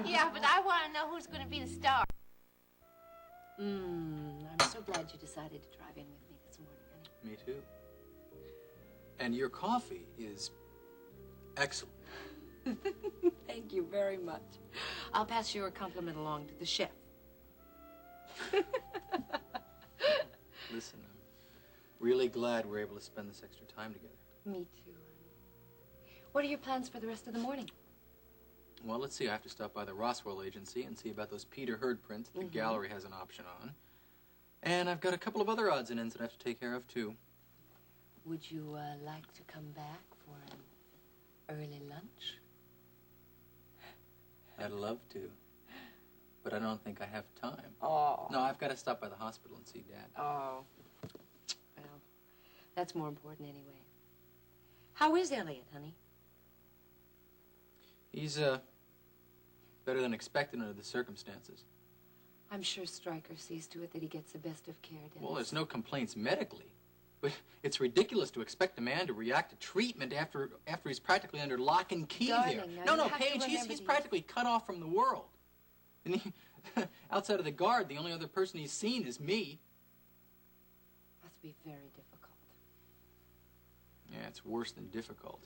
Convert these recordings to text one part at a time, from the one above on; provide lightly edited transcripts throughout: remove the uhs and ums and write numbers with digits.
Yeah, but I want to know who's going to be the star. I'm so glad you decided to drive in with me this morning, honey. Me too. And your coffee is excellent. Thank you very much. I'll pass your compliment along to the chef. Listen, I'm really glad we're able to spend this extra time together. Me too, honey. What are your plans for the rest of the morning? Well, let's see. I have to stop by the Roswell Agency and see about those Peter Hurd prints that the gallery has an option on. And I've got a couple of other odds and ends that I have to take care of, too. Would you like to come back for an early lunch? I'd love to. But I don't think I have time. Oh. No, I've got to stop by the hospital and see Dad. Oh. Well, that's more important anyway. How is Elliot, honey? He's, better than expected under the circumstances. I'm sure Stryker sees to it that he gets the best of care, Dennis. Well, there's no complaints medically. But it's ridiculous to expect a man to react to treatment after he's practically under lock and key Darling, here. now No, you have to Paige, remember he's that practically cut off from the world. And he, outside of the guard, the only other person he's seen is me. Must be very difficult. Yeah, it's worse than difficult.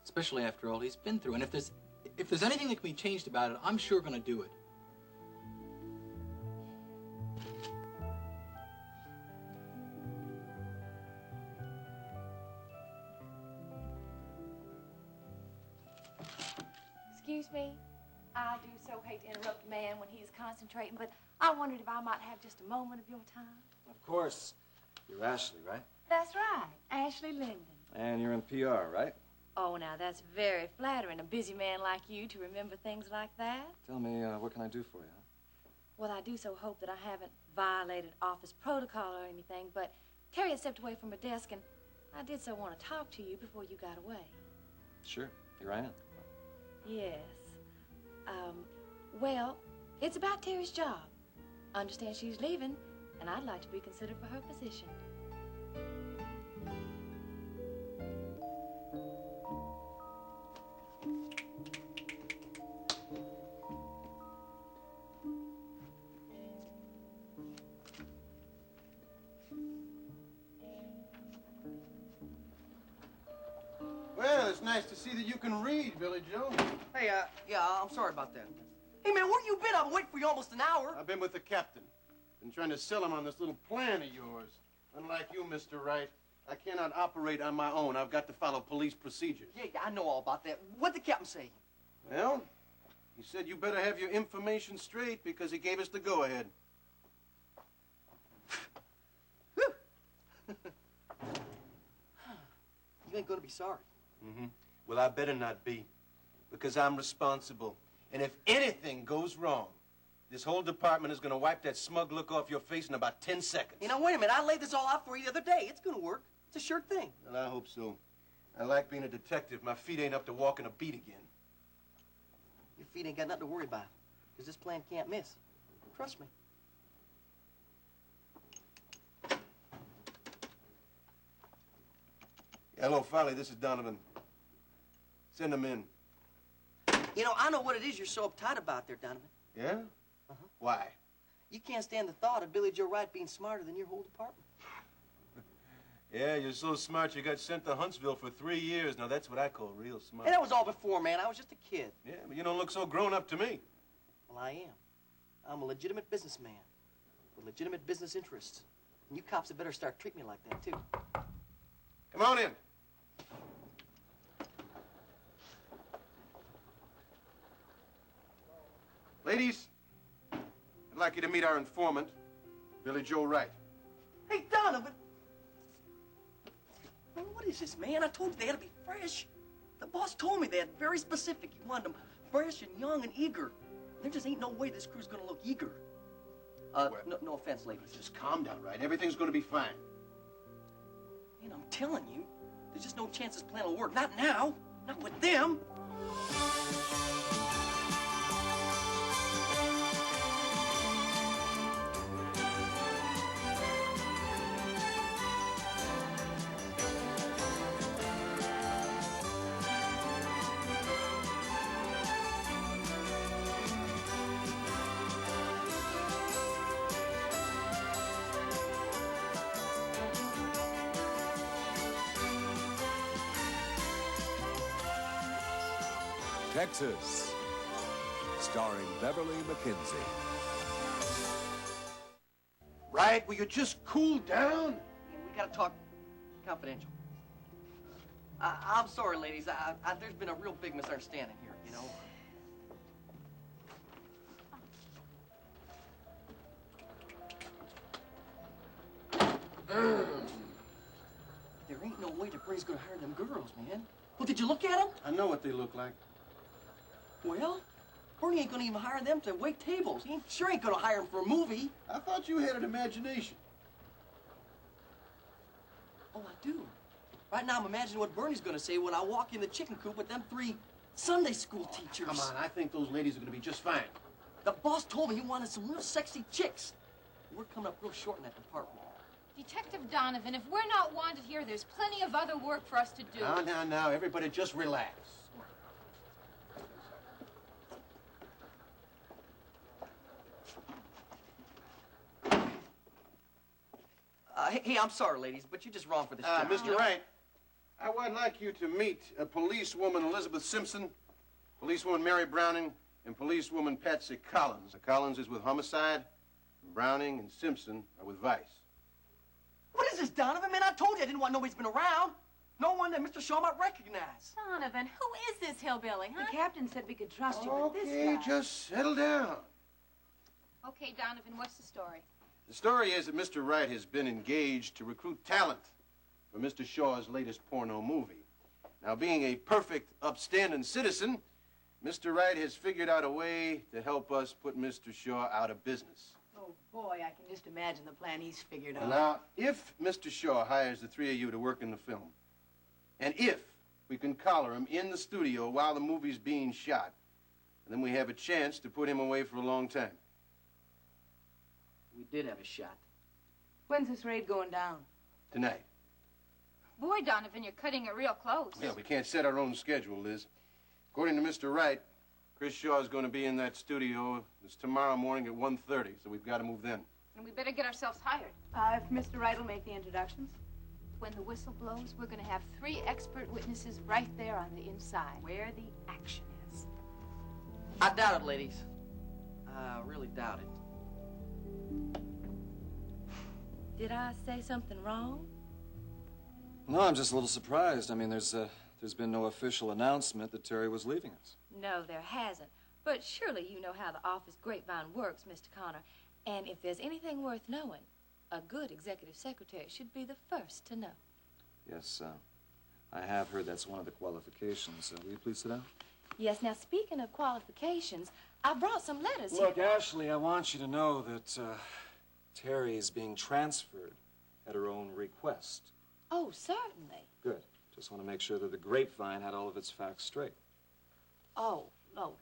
Especially after all he's been through. And if there's anything that can be changed about it, I'm sure gonna do it. Excuse me. I do so hate to interrupt a man when he's concentrating, but I wondered if I might have just a moment of your time. Of course. You're Ashley, right? That's right. Ashley Linden. And you're in PR, right? Oh, now, that's very flattering, a busy man like you to remember things like that. Tell me, what can I do for you? Well, I do so hope that I haven't violated office protocol or anything, but Terry had stepped away from her desk, and I did so want to talk to you before you got away. Sure. Here I am. Yes. Well, it's about Terry's job. I understand she's leaving, and I'd like to be considered for her position. Well, it's nice to see that you can read, Billy Joe. Hey, yeah, I'm sorry about that. Hey, man, where you been? I've been waiting for you almost an hour. I've been with the captain. Been trying to sell him on this little plan of yours. Unlike you, Mr. Wright, I cannot operate on my own. I've got to follow police procedures. Yeah, I know all about that. What'd the captain say? Well, he said you better have your information straight because he gave us the go-ahead. You ain't gonna be sorry. Mm-hmm. Well, I better not be, because I'm responsible. And if anything goes wrong, this whole department is gonna wipe that smug look off your face in about 10 seconds. You know, wait a minute. I laid this all out for you the other day. It's gonna work. It's a sure thing. Well, I hope so. I like being a detective. My feet ain't up to walking a beat again. Your feet ain't got nothing to worry about, because this plan can't miss. Trust me. Hello, Folly. This is Donovan. Send him in. You know, I know what it is you're so uptight about there, Donovan. Yeah? Uh-huh. Why? You can't stand the thought of Billy Joe Wright being smarter than your whole department. Yeah, you're so smart you got sent to Huntsville for 3 years. Now, that's what I call real smart. And that was all before, man. I was just a kid. Yeah, but you don't look so grown up to me. Well, I am. I'm a legitimate businessman with legitimate business interests. And you cops had better start treating me like that, too. Come on in. Ladies, I'd like you to meet our informant, Billy Joe Wright. Hey, Donovan! Well, what is this, man? I told you they had to be fresh. The boss told me that. Very specific. He wanted them fresh and young and eager. There just ain't no way this crew's gonna look eager. Well, no offense, ladies. Just calm down, Wright? Everything's gonna be fine. Man, I'm telling you, there's just no chance this plan will work. Not now. Not with them. Texas, starring Beverly McKenzie. Right, will you just cool down? We gotta talk confidential. I'm sorry, ladies. There's been a real big misunderstanding here, you know. There ain't no way that Bray's gonna hire them girls, man. Well, did you look at them? I know what they look like. Well, Bernie ain't gonna even hire them to wait tables. He sure ain't gonna hire them for a movie. I thought you had an imagination. Oh, I do. Right now, I'm imagining what Bernie's gonna say when I walk in the chicken coop with them 3 Sunday school teachers. Come on, I think those ladies are gonna be just fine. The boss told me he wanted some real sexy chicks. We're coming up real short in that department. Detective Donovan, if we're not wanted here, there's plenty of other work for us to do. Now, everybody just relax. Hey, I'm sorry, ladies, but you're just wrong for this job. Mr. Wright, I would like you to meet policewoman Elizabeth Simpson, policewoman Mary Browning, and policewoman Patsy Collins. Collins is with homicide, and Browning and Simpson are with vice. What is this, Donovan? Man, I told you I didn't want nobody's been around. No one that Mr. Shaw might recognize. Donovan, who is this hillbilly, huh? The captain said we could trust you with this Okay, guy. just settle down. Okay, Donovan, what's the story? The story is that Mr. Wright has been engaged to recruit talent for Mr. Shaw's latest porno movie. Now, being a perfect, upstanding citizen, Mr. Wright has figured out a way to help us put Mr. Shaw out of business. Oh, boy, I can just imagine the plan he's figured out. Now, if Mr. Shaw hires the 3 of you to work in the film, and if we can collar him in the studio while the movie's being shot, then we have a chance to put him away for a long time. We did have a shot. When's this raid going down? Tonight. Boy, Donovan, you're cutting it real close. Yeah, we can't set our own schedule, Liz. According to Mr. Wright, Chris Shaw is going to be in that studio. It's tomorrow morning at 1:30, so we've got to move then. And we better get ourselves hired. If Mr. Wright will make the introductions. When the whistle blows, we're going to have 3 expert witnesses right there on the inside, where the action is. I doubt it, ladies. I really doubt it. Did I say something wrong? No, I'm just a little surprised. I mean, there's been no official announcement that Terry was leaving us. No, there hasn't. But surely you know how the office grapevine works, Mr. Connor. And if there's anything worth knowing, a good executive secretary should be the first to know. Yes, I have heard that's one of the qualifications. Will you please sit down? Yes, now speaking of qualifications, I brought some letters Look, here. Ashley, I want you to know that Terry is being transferred at her own request. Oh, certainly. Good. Just want to make sure that the grapevine had all of its facts straight. Oh,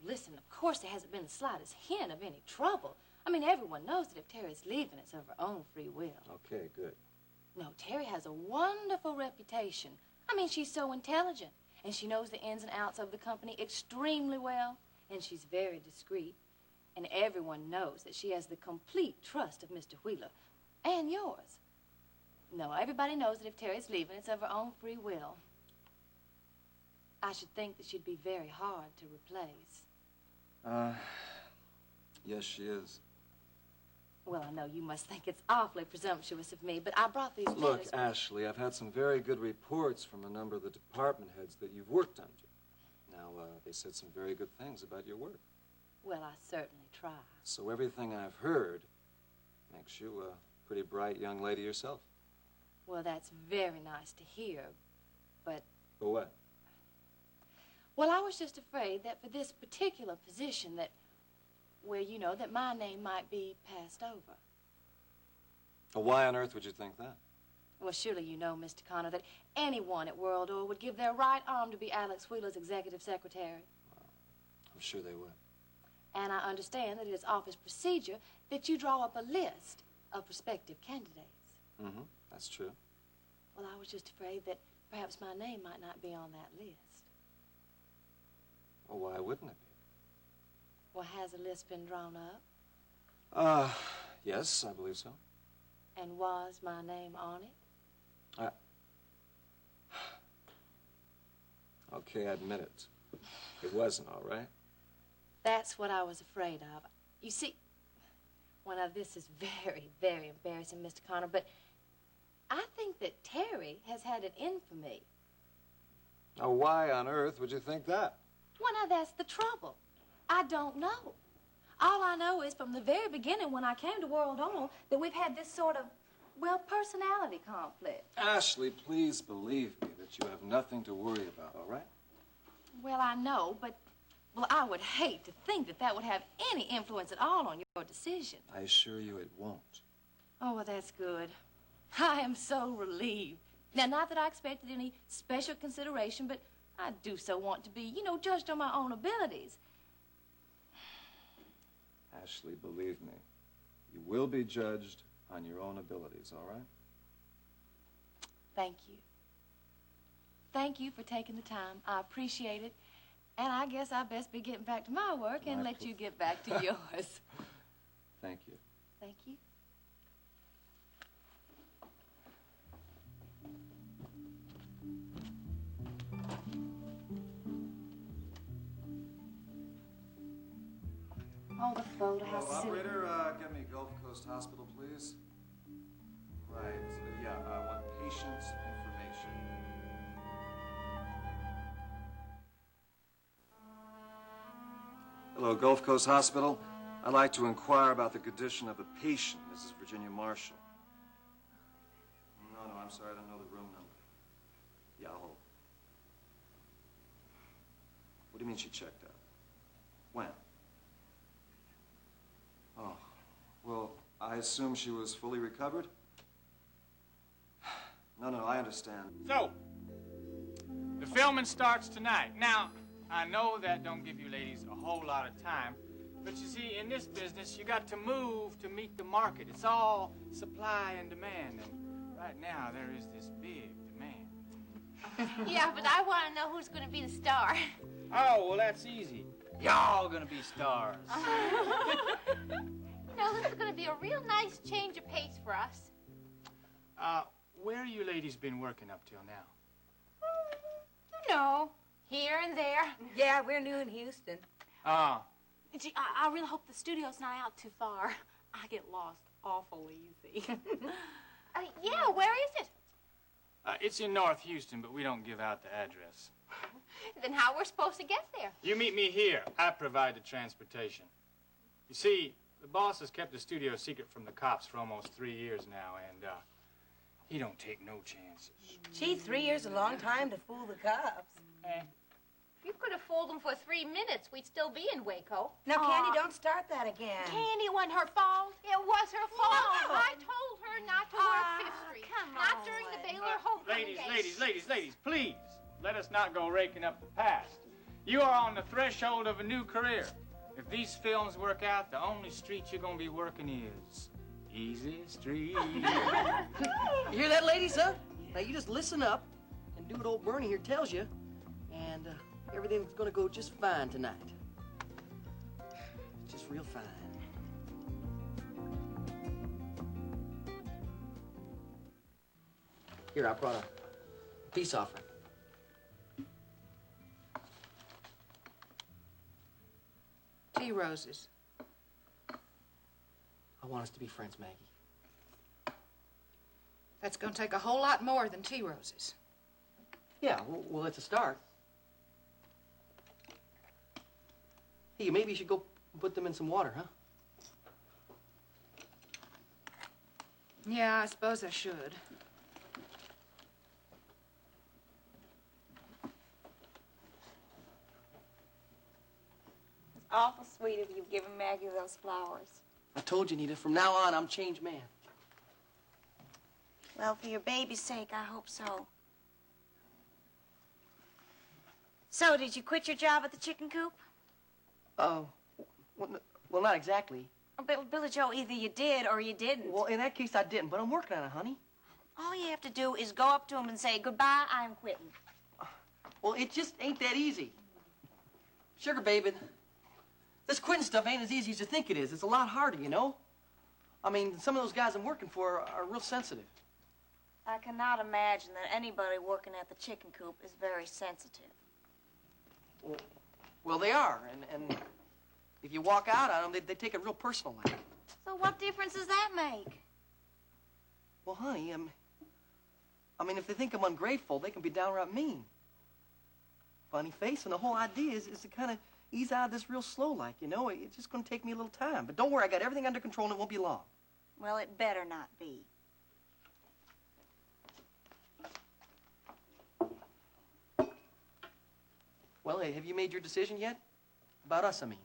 listen, of course there hasn't been the slightest hint of any trouble. I mean, everyone knows that if Terry's leaving, it's of her own free will. Okay, good. No, Terry has a wonderful reputation. I mean, she's so intelligent, and she knows the ins and outs of the company extremely well, and she's very discreet. And everyone knows that she has the complete trust of Mr. Wheeler, and yours. No, everybody knows that if Terry's leaving, it's of her own free will. I should think that she'd be very hard to replace. Yes, she is. Well, I know you must think it's awfully presumptuous of me, but I brought these Look, letters. Ashley, I've had some very good reports from a number of the department heads that you've worked under. Now, they said some very good things about your work. Well, I certainly try. So everything I've heard makes you a pretty bright young lady yourself. Well, that's very nice to hear, but... But what? Well, I was just afraid that for this particular position that, well, you know, that my name might be passed over. Well, why on earth would you think that? Well, surely you know, Mr. Connor, that anyone at World Oil would give their right arm to be Alex Wheeler's executive secretary. Well, I'm sure they would. And I understand that it is office procedure that you draw up a list of prospective candidates. Mm-hmm. That's true. Well, I was just afraid that perhaps my name might not be on that list. Well, why wouldn't it be? Well, has a list been drawn up? Yes, I believe so. And was my name on it? Okay, I admit it. It wasn't, all right? That's what I was afraid of. You see, well, now this is very, very embarrassing, Mr. Connor, but I think that Terry has had it in for me. Now, why on earth would you think that? Well, now that's the trouble. I don't know. All I know is from the very beginning when I came to World Oil that we've had this sort of, well, personality conflict. Ashley, please believe me that you have nothing to worry about, all right? Well, I know, but, well, I would hate to think that that would have any influence at all on your decision. I assure you it won't. Oh, well, that's good. I am so relieved. Now, not that I expected any special consideration, but I do so want to be, you know, judged on my own abilities. Ashley, believe me, you will be judged on your own abilities, all right? Thank you. Thank you for taking the time. I appreciate it. And I guess I best be getting back to my work and let you get back to yours. Thank you. Thank you. Oh, the photo, how silly. Operator, get me Gulf Coast Hospital, please. Right, yeah, I want patient's information. Hello, Gulf Coast Hospital. I'd like to inquire about the condition of a patient, Mrs. Virginia Marshall. No, I'm sorry, I don't know the room number. Yeah, I'll hold. What do you mean she checked out? When? Oh, well, I assume she was fully recovered? No, I understand. So, the filming starts tonight. Now, I know that don't give you ladies a whole lot of time, but you see, in this business, you got to move to meet the market. It's all supply and demand, and right now, there is this big demand. Yeah, but I want to know who's going to be the star. Oh, well, that's easy. Y'all gonna be stars. You know, this is going to be a real nice change of pace for us. Where you ladies been working up till now? You know, here and there. Yeah, we're new in Houston. Gee, I really hope the studio's not out too far. I get lost awful easy. Yeah, where is it? It's in North Houston, but we don't give out the address. Then how we're supposed to get there? You meet me here. I provide the transportation. You see, the boss has kept the studio secret from the cops for almost 3 years now, and he don't take no chances. Gee, 3 years is a long time to fool the cops. If you could have fooled them for 3 minutes, we'd still be in Waco. Now, Candy, don't start that again. Candy, wasn't her fault. It was her fault. No. I told her not to work Fifth Street. Not during the Baylor homecoming days. Ladies, please. Let us not go raking up the past. You are on the threshold of a new career. If these films work out, the only street you're going to be working is Easy Street. You hear that, ladies, huh? Now, you just listen up and do what old Bernie here tells you, and everything's gonna go just fine tonight. Just real fine. Here, I brought a peace offering. Tea roses. I want us to be friends, Maggie. That's going to take a whole lot more than tea roses. Yeah, well, it's a start. Hey, maybe you should go put them in some water, huh? Yeah, I suppose I should. It's awful sweet of you giving Maggie those flowers. I told you, Nita, from now on, I'm a changed man. Well, for your baby's sake, I hope so. So, did you quit your job at the chicken coop? Oh, well, not exactly. Oh, Billy Joe, either you did or you didn't. Well, in that case, I didn't, but I'm working on it, honey. All you have to do is go up to him and say, goodbye, I'm quitting. Well, it just ain't that easy. Sugar, baby, this quitting stuff ain't as easy as you think it is. It's a lot harder, you know? I mean, some of those guys I'm working for are real sensitive. I cannot imagine that anybody working at the chicken coop is very sensitive. Well, they are, and if you walk out on them, they take it real personal like. So what difference does that make? Well, honey, I mean, if they think I'm ungrateful, they can be downright mean. Funny face, and the whole idea is to kind of ease out of this real slow like, you know? It's just going to take me a little time. But don't worry, I got everything under control, and it won't be long. Well, it better not be. Well, hey, have you made your decision yet? About us, I mean.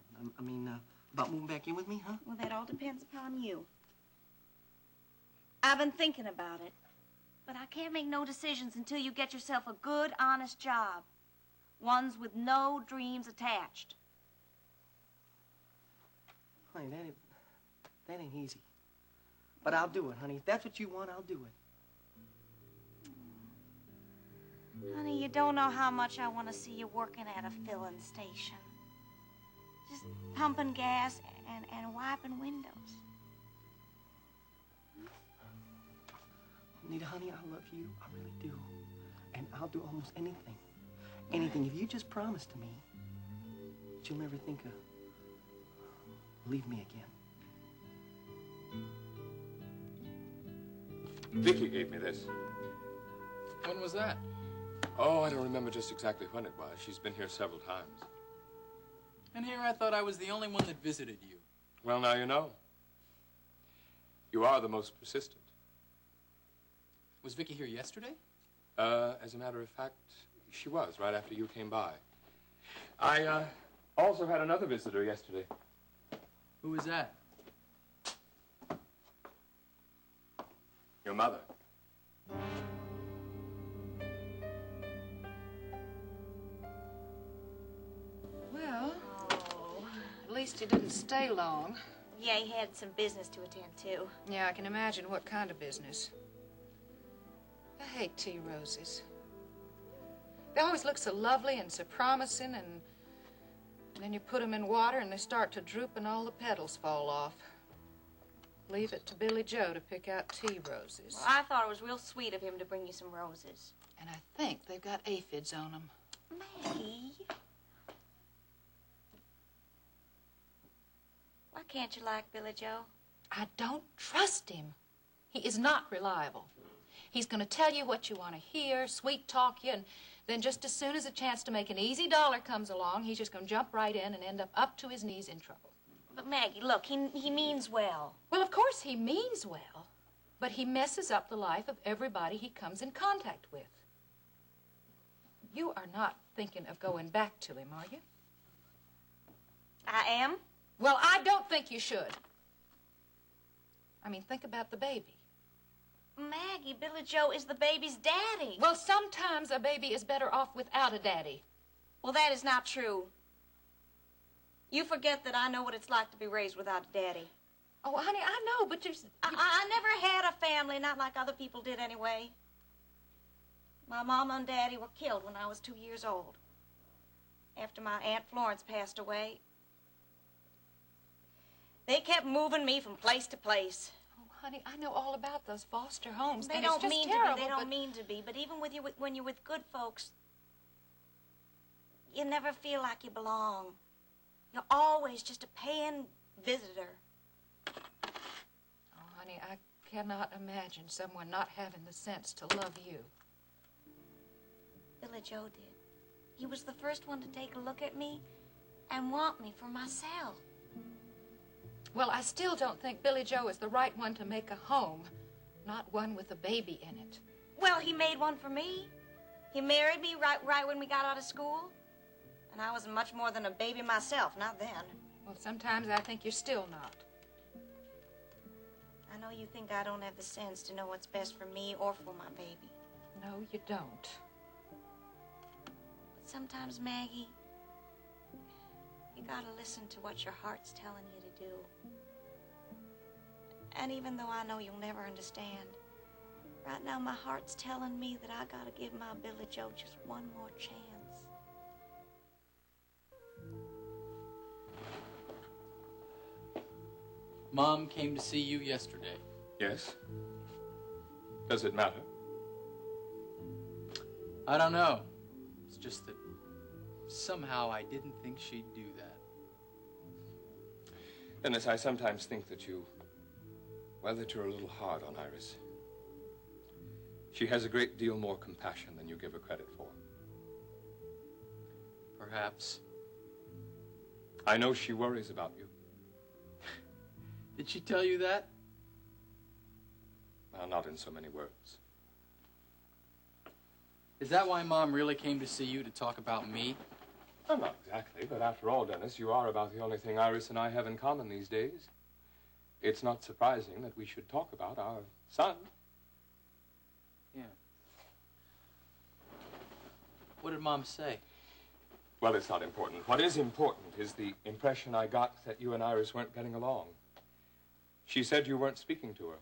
About moving back in with me, huh? Well, that all depends upon you. I've been thinking about it, but I can't make no decisions until you get yourself a good, honest job. Ones with no dreams attached. Honey, that ain't easy. But I'll do it, honey. If that's what you want, I'll do it. Honey, you don't know how much I want to see you working at a filling station. Just pumping gas and wiping windows. Nita, honey, I love you. I really do. And I'll do almost anything. Anything. If you just promise to me that you'll never think of leave me again. Vicky gave me this. When was that? Oh, I don't remember just exactly when it was. She's been here several times. And here I thought I was the only one that visited you. Well, now you know. You are the most persistent. Was Vicky here yesterday? As a matter of fact, she was, right after you came by. I, also had another visitor yesterday. Who was that? Your mother. Well, at least he didn't stay long. Yeah, he had some business to attend to. Yeah, I can imagine what kind of business. I hate tea roses. They always look so lovely and so promising, and then you put them in water and they start to droop and all the petals fall off. Leave it to Billy Joe to pick out tea roses. Well, I thought it was real sweet of him to bring you some roses. And I think they've got aphids on them. Maggie. Why can't you like Billy Joe? I don't trust him. He is not reliable. He's going to tell you what you want to hear, sweet talk you, and then just as soon as a chance to make an easy dollar comes along, he's just going to jump right in and end up to his knees in trouble. But Maggie, look, he means well. Well, of course he means well, but he messes up the life of everybody he comes in contact with. You are not thinking of going back to him, are you? I am? Well, I don't think you should. I mean, think about the baby. Maggie, Billy Joe is the baby's daddy. Well, sometimes a baby is better off without a daddy. Well, that is not true. You forget that I know what it's like to be raised without a daddy. Oh, honey, I know, but I never had a family, not like other people did anyway. My mama and daddy were killed when I was 2 years old. After my Aunt Florence passed away, they kept moving me from place to place. Honey, I know all about those foster homes. They and don't it's just mean terrible, to be. They but... don't mean to be. But even when you're with good folks, you never feel like you belong. You're always just a paying visitor. Oh, honey, I cannot imagine someone not having the sense to love you. Billy Joe did. He was the first one to take a look at me and want me for myself. Well, I still don't think Billy Joe is the right one to make a home, not one with a baby in it. Well, he made one for me. He married me right when we got out of school. And I wasn't much more than a baby myself, not then. Well, sometimes I think you're still not. I know you think I don't have the sense to know what's best for me or for my baby. No, you don't. But sometimes, Maggie, you gotta listen to what your heart's telling you to do. And even though I know you'll never understand, right now my heart's telling me that I gotta give my Billy Joe just one more chance. Mom came to see you yesterday. Yes? Does it matter? I don't know. It's just that somehow I didn't think she'd do that. Dennis, I sometimes think that you're a little hard on Iris. She has a great deal more compassion than you give her credit for. Perhaps. I know she worries about you. Did she tell you that? Well, not in so many words. Is that why Mom really came to see you, to talk about me? Well, not exactly, but after all, Dennis, you are about the only thing Iris and I have in common these days. It's not surprising that we should talk about our son. Yeah. What did Mom say? Well, it's not important. What is important is the impression I got that you and Iris weren't getting along. She said you weren't speaking to her.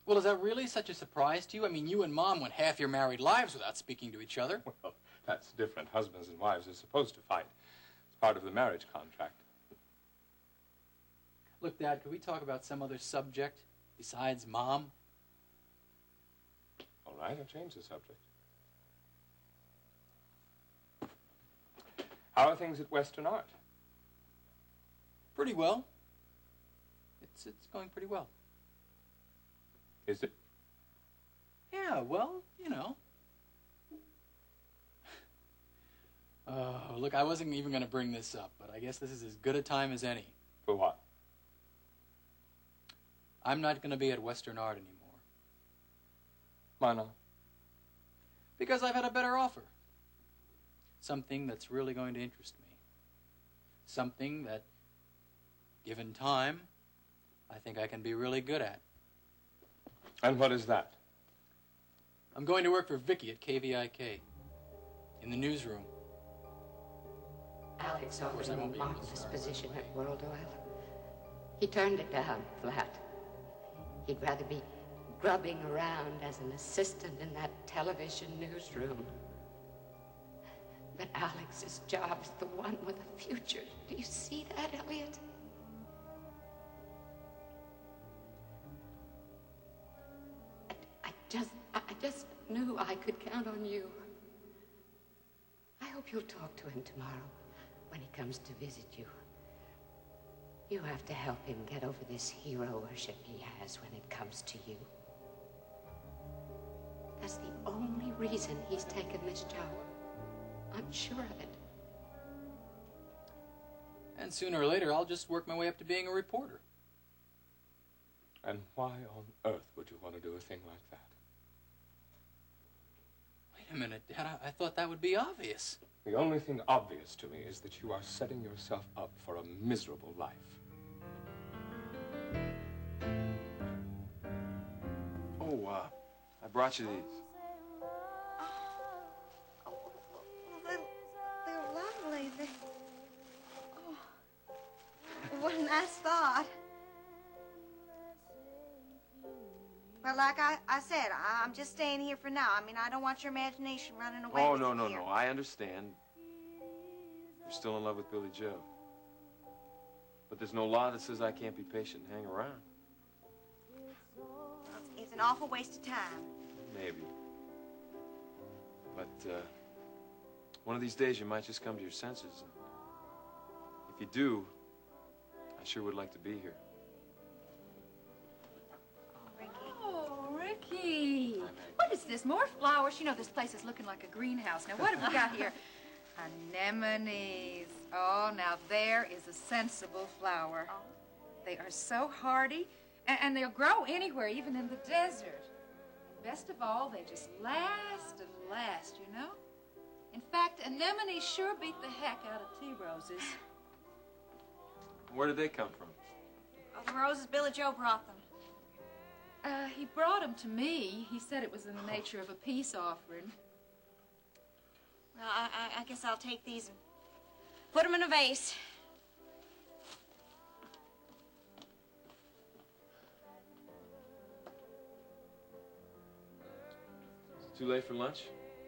Well, is that really such a surprise to you? I mean, you and Mom went half your married lives without speaking to each other. Well, that's different. Husbands and wives are supposed to fight. It's part of the marriage contract. Look, Dad, could we talk about some other subject besides Mom? All right, I'll change the subject. How are things at Western Art? Pretty well. It's going pretty well. Is it? Yeah, well, you know. Oh, look, I wasn't even going to bring this up, but I guess this is as good a time as any. For what? I'm not going to be at Western Art anymore. Why not? Because I've had a better offer. Something that's really going to interest me. Something that, given time, I think I can be really good at. And what is that? I'm going to work for Vicky at KVIK. In the newsroom. Alex offered course, I him a won't be able to marvelous start. position at World Oil. He turned it down flat. He'd rather be grubbing around as an assistant in that television newsroom. But Alex's job's the one with a future. Do you see that, Elliot? I just knew I could count on you. I hope you'll talk to him tomorrow when he comes to visit you. You have to help him get over this hero worship he has when it comes to you. That's the only reason he's taken this job. I'm sure of it. And sooner or later, I'll just work my way up to being a reporter. And why on earth would you want to do a thing like that? Wait a minute, Dad. I thought that would be obvious. The only thing obvious to me is that you are setting yourself up for a miserable life. Oh, I brought you these. They're lovely. What a nice thought. Well, like I said, I'm just staying here for now. I mean, I don't want your imagination running away Oh, with no, you no, here. no. I understand. You're still in love with Billy Joe. But there's no law that says I can't be patient and hang around. It's an awful waste of time. Maybe. But, one of these days you might just come to your senses. If you do, I sure would like to be here. Oh, Ricky. What is this? More flowers? You know, this place is looking like a greenhouse. Now, what have we got here? Anemones. Oh, now there is a sensible flower. They are so hardy, and they'll grow anywhere, even in the desert. And best of all, they just last and last, you know? In fact, anemones sure beat the heck out of tea roses. Where did they come from? Oh, the roses Billy Joe brought them. He brought them to me. He said it was in the nature of a peace offering. Well, I guess I'll take these and put them in a vase. Is it too late for lunch?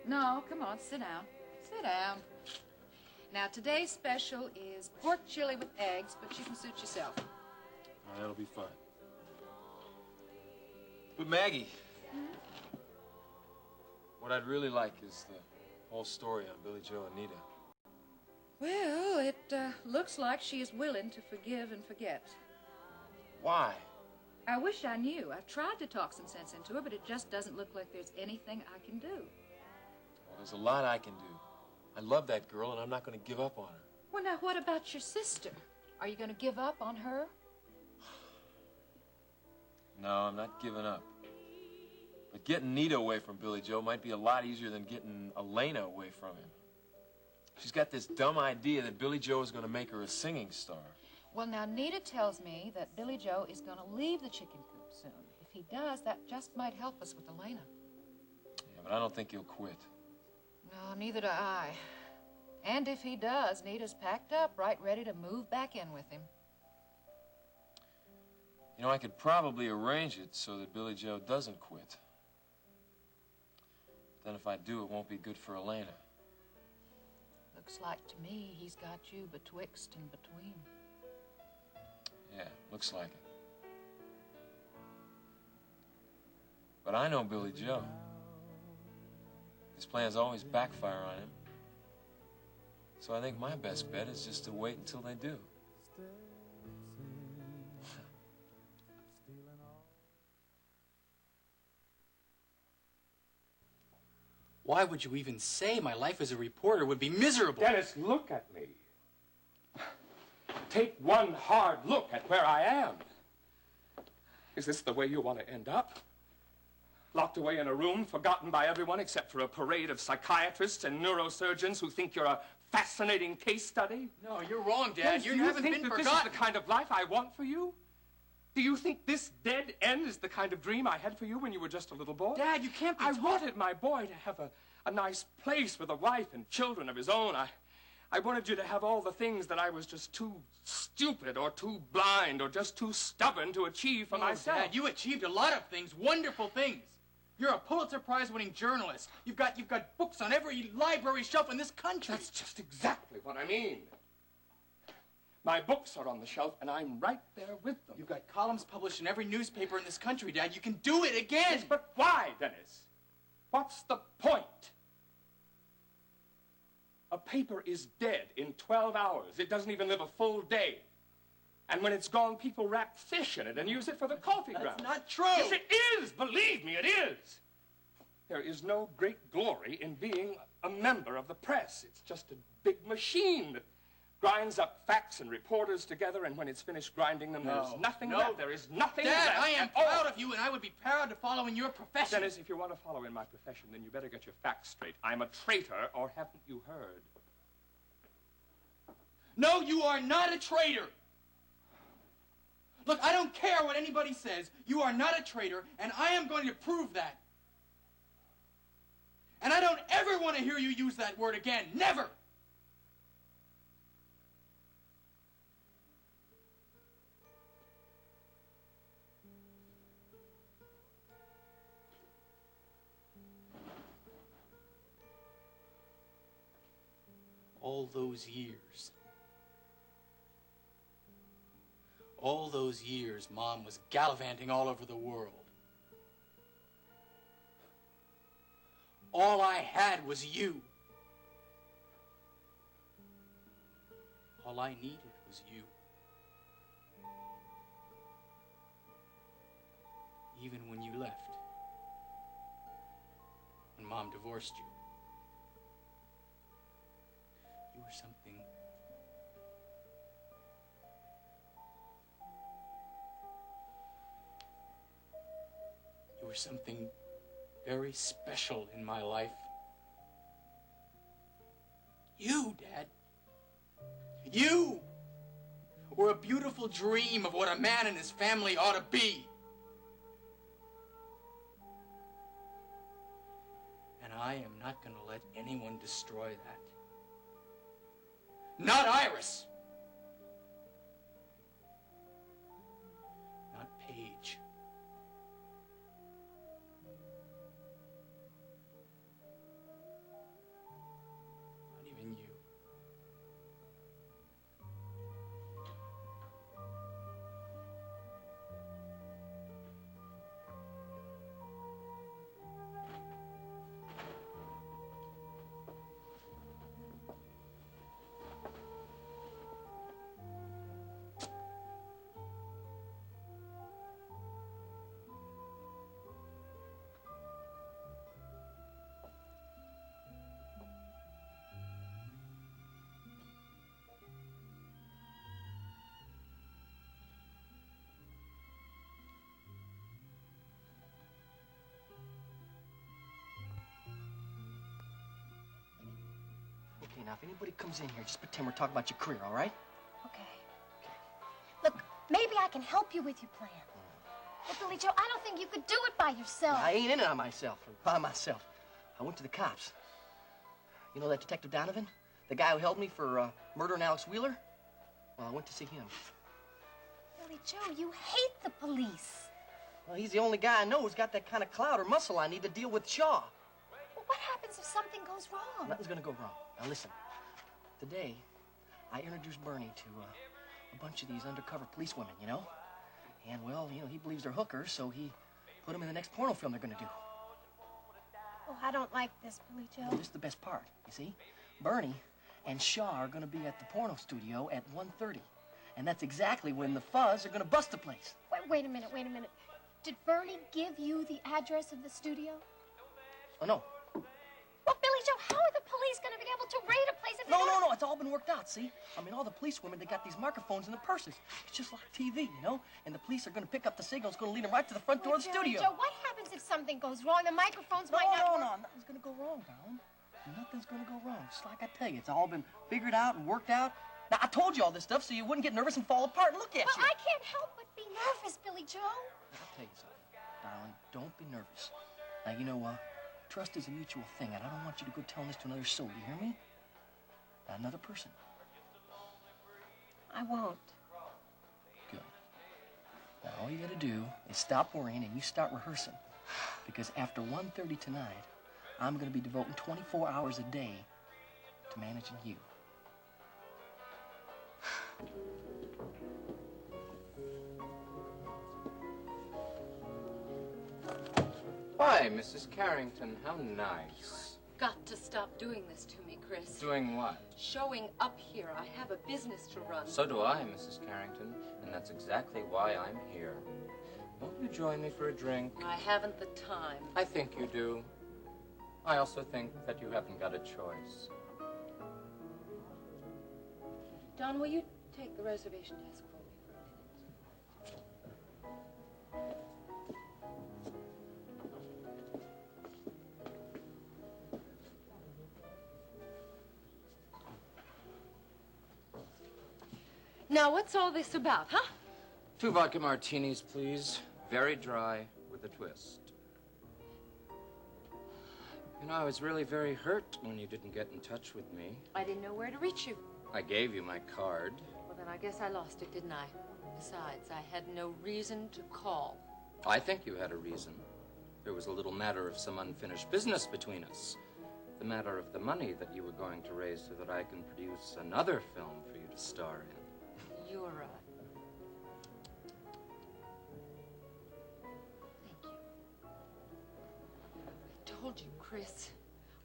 No, come on, sit down. Sit down. Now, today's special is pork chili with eggs, but you can suit yourself. All right, that'll be fine. But Maggie, what I'd really like is whole story on Billy Joe and Nita. Well, it looks like she is willing to forgive and forget. Why? I wish I knew. I've tried to talk some sense into her, but it just doesn't look like there's anything I can do. Well, there's a lot I can do. I love that girl, and I'm not going to give up on her. Well, now, what about your sister? Are you going to give up on her? No, I'm not giving up. But getting Nita away from Billy Joe might be a lot easier than getting Elena away from him. She's got this dumb idea that Billy Joe is going to make her a singing star. Well, now, Nita tells me that Billy Joe is going to leave the chicken coop soon. If he does, that just might help us with Elena. Yeah, but I don't think he'll quit. No, neither do I. And if he does, Nita's packed up, right ready to move back in with him. You know, I could probably arrange it so that Billy Joe doesn't quit. Then if I do, it won't be good for Elena. Looks like to me he's got you betwixt and between. Yeah, looks like it. But I know Billy Joe. His plans always backfire on him. So I think my best bet is just to wait until they do. Why would you even say my life as a reporter would be miserable? Dennis, look at me. Take one hard look at where I am. Is this the way you want to end up? Locked away in a room, forgotten by everyone except for a parade of psychiatrists and neurosurgeons who think you're a fascinating case study? No, you're wrong, Dad. Dennis, You do you haven't think been that forgotten. this is the kind of life I want for you? Do you think this dead end is the kind of dream I had for you when you were just a little boy? Dad, you can't be I wanted my boy to have a nice place with a wife and children of his own. I wanted you to have all the things that I was just too stupid or too blind or just too stubborn to achieve for myself. Dad, you achieved a lot of things, wonderful things. You're a Pulitzer Prize-winning journalist. You've got books on every library shelf in this country. That's just exactly what I mean. My books are on the shelf, and I'm right there with them. You've got columns published in every newspaper in this country, Dad. You can do it again. Yes, but why, Dennis? What's the point? A paper is dead in 12 hours. It doesn't even live a full day. And when it's gone, people wrap fish in it and use it for the coffee ground. That's not true. Yes, it is. Believe me, it is. There is no great glory in being a member of the press. It's just a big machine that grinds up facts and reporters together, and when it's finished grinding them, there's nothing left. There is nothing Dad, left. I am proud of you, and I would be proud to follow in your profession. Dennis, if you want to follow in my profession, then you better get your facts straight. I'm a traitor, or haven't you heard? No, you are not a traitor. Look, I don't care what anybody says. You are not a traitor, and I am going to prove that. And I don't ever want to hear you use that word again. Never. All those years, Mom was gallivanting all over the world. All I had was you. All I needed was you. Even when you left. When Mom divorced you. You were something. You were something very special in my life. You, Dad. You were a beautiful dream of what a man and his family ought to be. And I am not going to let anyone destroy that. Not Iris. Not Paige. Not even you. Okay, now, if anybody comes in here, just pretend we're talking about your career, all right? Okay. Look, maybe I can help you with your plan. But, Billy Joe, I don't think you could do it by yourself. I ain't in it on myself, or by myself. I went to the cops. You know that Detective Donovan? The guy who held me for murdering Alex Wheeler? Well, I went to see him. Billy Joe, you hate the police. Well, he's the only guy I know who's got that kind of clout or muscle I need to deal with Shaw. Well, what happens if something goes wrong? Nothing's gonna go wrong. Now, listen. Today, I introduced Bernie to a bunch of these undercover police women, you know? And, well, you know, he believes they're hookers, so he put them in the next porno film they're gonna do. Oh, I don't like this, Billy Joe. Well, this is the best part, you see? Bernie and Shaw are gonna be at the porno studio at 1:30. And that's exactly when the Fuzz are gonna bust the place. Wait a minute. Did Bernie give you the address of the studio? Oh, no. Well, Billy Joe, how are the police going to be able to raid a place if they No, don't... it's all been worked out, see? I mean, all the police women, they got these microphones in their purses. It's just like TV, you know? And the police are going to pick up the signal. It's going to lead them right to the front door of the Billy studio. Joe, what happens if something goes wrong? The microphones might not work. No, nothing's going to go wrong, darling. Nothing's going to go wrong. Just like I tell you, it's all been figured out and worked out. Now, I told you all this stuff so you wouldn't get nervous and fall apart. Look at you. Well, I can't help but be nervous, Billy Joe. I'll tell you something, darling. Don't be nervous. Now, you know, trust is a mutual thing, and I don't want you to go telling this to another soul. You hear me? Not another person. I won't. Good. Now, all you gotta do is stop worrying and you start rehearsing. Because after 1:30 tonight, I'm gonna be devoting 24 hours a day to managing you. Why, Mrs. Carrington, how nice. Got to stop doing this to me, Chris. Doing what? Showing up here. I have a business to run. So do I, Mrs. Carrington, and that's exactly why I'm here. Won't you join me for a drink? I haven't the time. I think you do. I also think that you haven't got a choice. Don, will you take the reservation desk for me for a minute? Now, what's all this about, huh? 2 vodka martinis, please. Very dry with a twist. You know, I was really very hurt when you didn't get in touch with me. I didn't know where to reach you. I gave you my card. Well, then I guess I lost it, didn't I? Besides, I had no reason to call. I think you had a reason. There was a little matter of some unfinished business between us. The matter of the money that you were going to raise so that I can produce another film for you to star in. You're right. Thank you. I told you, Chris.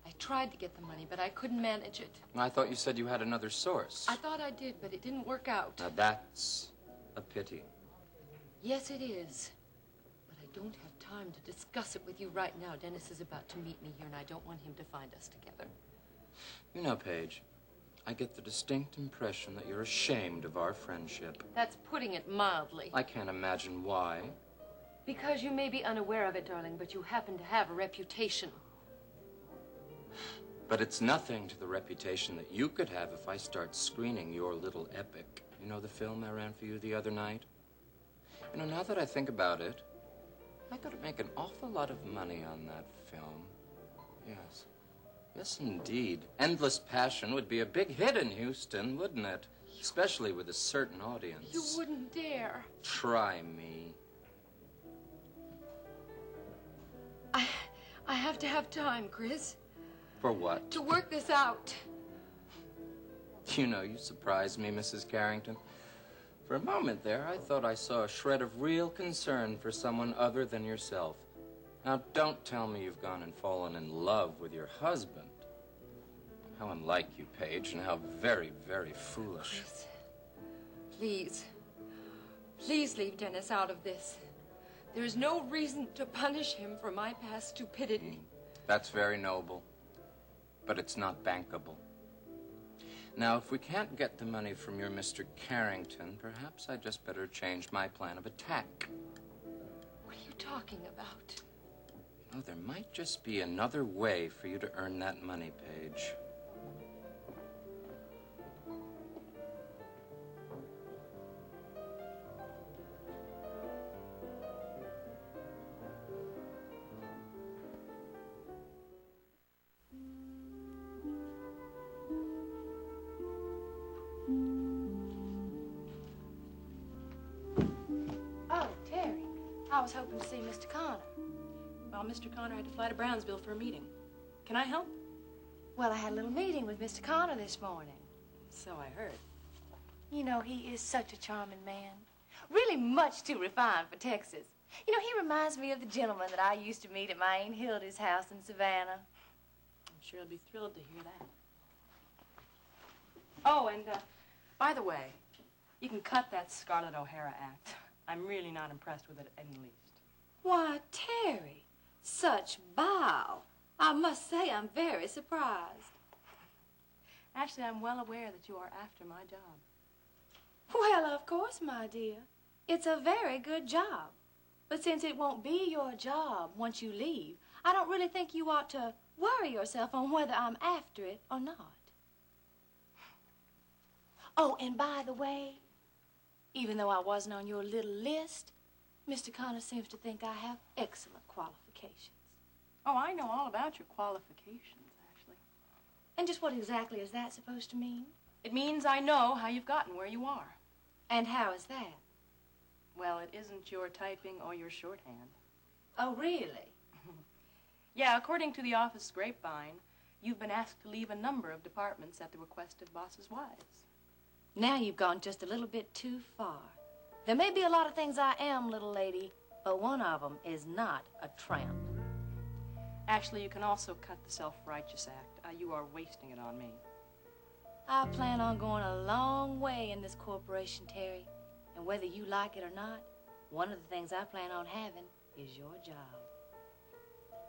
I tried to get the money, but I couldn't manage it. I thought you said you had another source. I thought I did, but it didn't work out. Now that's a pity. Yes, it is. But I don't have time to discuss it with you right now. Dennis is about to meet me here, and I don't want him to find us together. You know, Paige, I get the distinct impression that you're ashamed of our friendship. That's putting it mildly. I can't imagine why. Because you may be unaware of it, darling, but you happen to have a reputation. But it's nothing to the reputation that you could have if I start screening your little epic. You know the film I ran for you the other night? You know, now that I think about it, I could make an awful lot of money on that film. Yes. Yes, indeed. Endless Passion would be a big hit in Houston, wouldn't it? Especially with a certain audience. You wouldn't dare. Try me. I have to have time, Chris, For what? to work this out. You know, you surprised me, Mrs. Carrington. For a moment there, I thought I saw a shred of real concern for someone other than yourself. Now, don't tell me you've gone and fallen in love with your husband. How unlike you, Paige, and how very, very foolish. Chris, please. Please leave Dennis out of this. There is no reason to punish him for my past stupidity. That's very noble, but it's not bankable. Now, if we can't get the money from your Mr. Carrington, perhaps I'd just better change my plan of attack. What are you talking about? Oh, there might just be another way for you to earn that money, Paige. was hoping to see Mr. Connor. Well, Mr. Connor had to fly to Brownsville for a meeting. Can I help? Well, I had a little meeting with Mr. Connor this morning. So I heard. You know, he is such a charming man. Really much too refined for Texas. You know, he reminds me of the gentleman that I used to meet at my Aunt Hilda's house in Savannah. I'm sure he'll be thrilled to hear that. Oh, and by the way, you can cut that Scarlett O'Hara act. I'm really not impressed with it in the least. Why, Terry, such bile. I must say I'm very surprised. Actually, I'm well aware that you are after my job. Well, of course, my dear. It's a very good job. But since it won't be your job once you leave, I don't really think you ought to worry yourself on whether I'm after it or not. Oh, and by the way, even though I wasn't on your little list, Mr. Connor seems to think I have excellent qualifications. Oh, I know all about your qualifications, actually. And just what exactly is that supposed to mean? It means I know how you've gotten where you are. And how is that? Well, it isn't your typing or your shorthand. Oh, really? Yeah, according to the office grapevine, you've been asked to leave a number of departments at the request of bosses' wives. Now you've gone just a little bit too far. There may be a lot of things I am, little lady, but one of them is not a tramp. Actually, you can also cut the Self-Righteous Act. You are wasting it on me. I plan on going a long way in this corporation, Terry. And whether you like it or not, one of the things I plan on having is your job.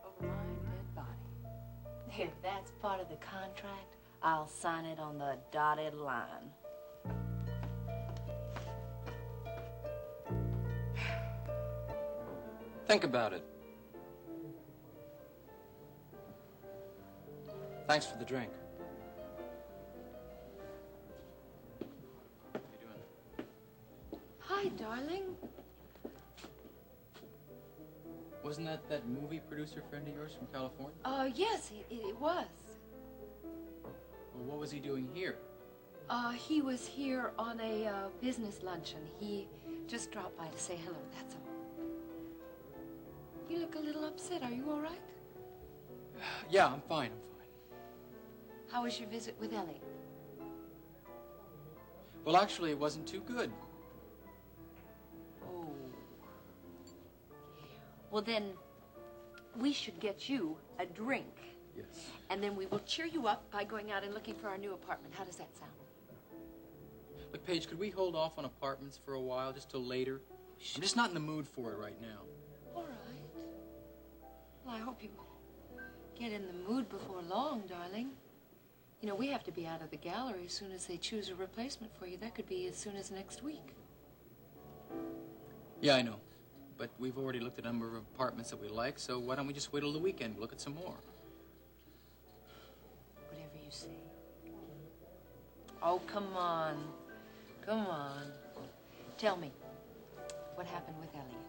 Over my dead body. If that's part of the contract, I'll sign it on the dotted line. Think about it. Thanks for the drink. How you doing? Hi, darling. Wasn't that movie producer friend of yours from California? Yes, it was. Well, what was he doing here? He was here on a business luncheon. He just dropped by to say hello, that's all. You look a little upset. Are you all right? Yeah, I'm fine. How was your visit with Ellie? Well, actually, it wasn't too good. Oh. Well, then, we should get you a drink. Yes. And then we will cheer you up by going out and looking for our new apartment. How does that sound? Look, Paige, could we hold off on apartments for a while, just till later? I'm just not in the mood for it right now. All right. Well, I hope you get in the mood before long, darling. You know, we have to be out of the gallery as soon as they choose a replacement for you. That could be as soon as next week. Yeah, I know. But we've already looked at a number of apartments that we like, so why don't we just wait till the weekend and look at some more? Whatever you say. Oh, come on. Come on. Tell me, what happened with Elliot?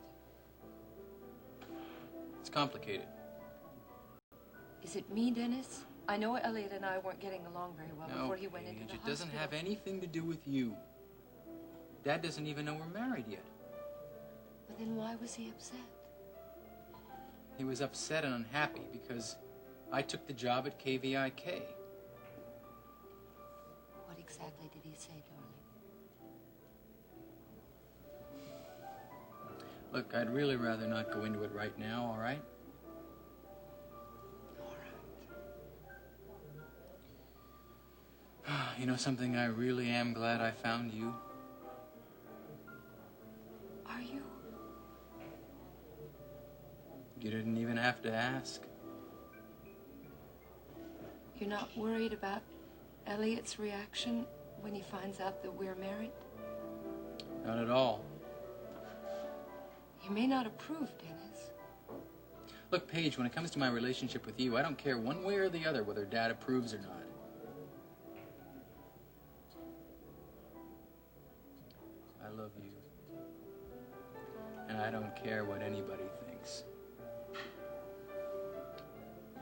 It's complicated. Is it me, Dennis? I know Elliot and I weren't getting along very well No, before he went into Paige, the it hospital. doesn't have anything to do with you. Dad doesn't even know we're married yet. But then why was he upset? He was upset and unhappy because I took the job at KVIK. What exactly did he say, darling? Look, I'd really rather not go into it right now, all right? You know something, I really am glad I found you. Are you? You didn't even have to ask. You're not worried about Elliot's reaction when he finds out that we're married? Not at all. He may not approve, Dennis. Look, Paige, when it comes to my relationship with you, I don't care one way or the other whether Dad approves or not. I love you. And I don't care what anybody thinks. You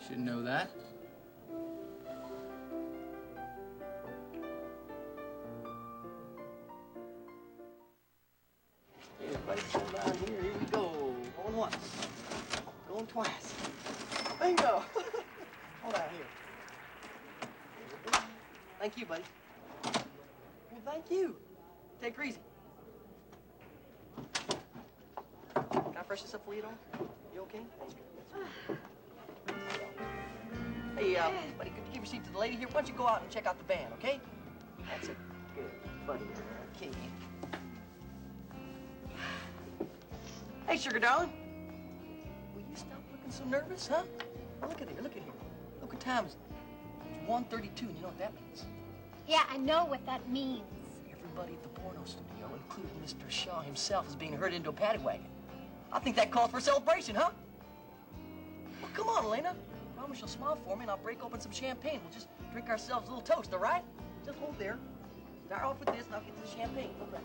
should know that. Everybody come down here. Here we go. once. Going twice. Bingo! Hold on here. Thank you, buddy. Well, thank you. Take her easy. Can I fresh this up for you, though? You okay? Hey, buddy, could you give your seat to the lady here? Why don't you go out and check out the band, okay? That's it. Good, buddy. Okay. Hey, sugar darling. Will you stop looking so nervous, huh? Oh, look at here, look at here. Look what time is it? It's 1:32, and you know what that means? Yeah, I know what that means. Everybody at the porno studio, including Mr. Shaw himself, is being herded into a paddy wagon. I think that calls for a celebration, huh? Well, come on, Elena. Promise you'll smile for me, and I'll break open some champagne. We'll just drink ourselves a little toast, all right? Just hold there. Start off with this, and I'll get to the champagne. Hold that.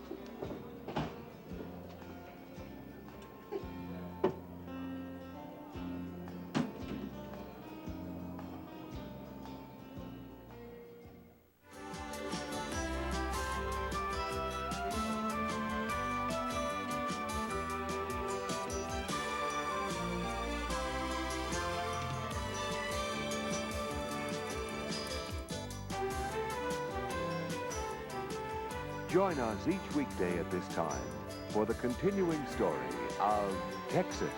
Join us each weekday at this time for the continuing story of Texas.